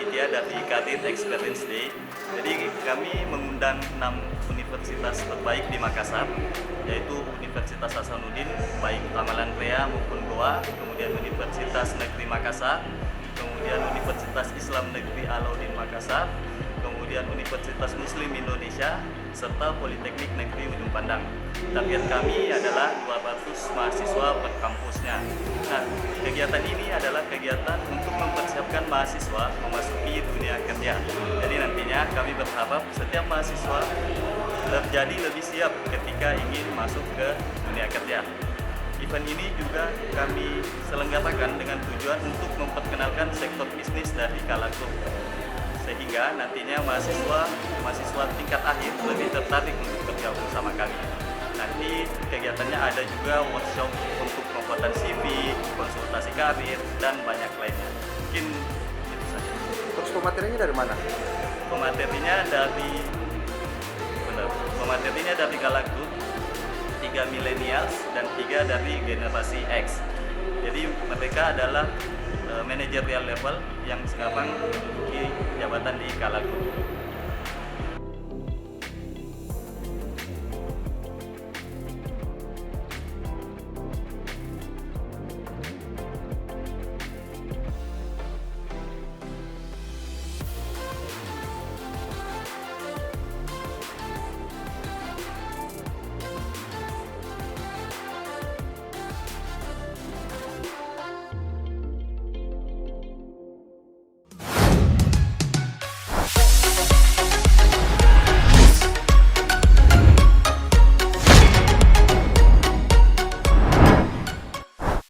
panitia dari Career Experience Day. Jadi kami mengundang 6 universitas terbaik di Makassar, yaitu Universitas Hasanuddin, baik Ramalan Rea maupun Goa, kemudian Universitas Negeri Makassar, kemudian Universitas Islam Negeri Alauddin Makassar, kemudian Universitas Muslim Indonesia, serta Politeknik Negeri Ujung Pandang. Target kami adalah 200 mahasiswa per kampusnya. Nah, kegiatan ini adalah kegiatan untuk mempersiapkan mahasiswa memasuki dunia kerja. Jadi nantinya kami berharap setiap mahasiswa menjadi lebih siap ketika ingin masuk ke dunia kerja. Event ini juga kami selenggarakan dengan tujuan untuk memperkenalkan sektor bisnis dari Kala Group, sehingga nantinya mahasiswa tingkat akhir lebih tertarik untuk bergabung sama kami. Nanti kegiatannya ada juga workshop untuk pembuatan CV, konsultasi karir, dan banyak lainnya. Mungkin itu saja. Terus pematerinya dari mana? Pematerinya dari Kala Group, 3 millennials dan 3 dari generasi X. Jadi mereka adalah managerial level yang sekarang menduduki jabatan di Kala Group.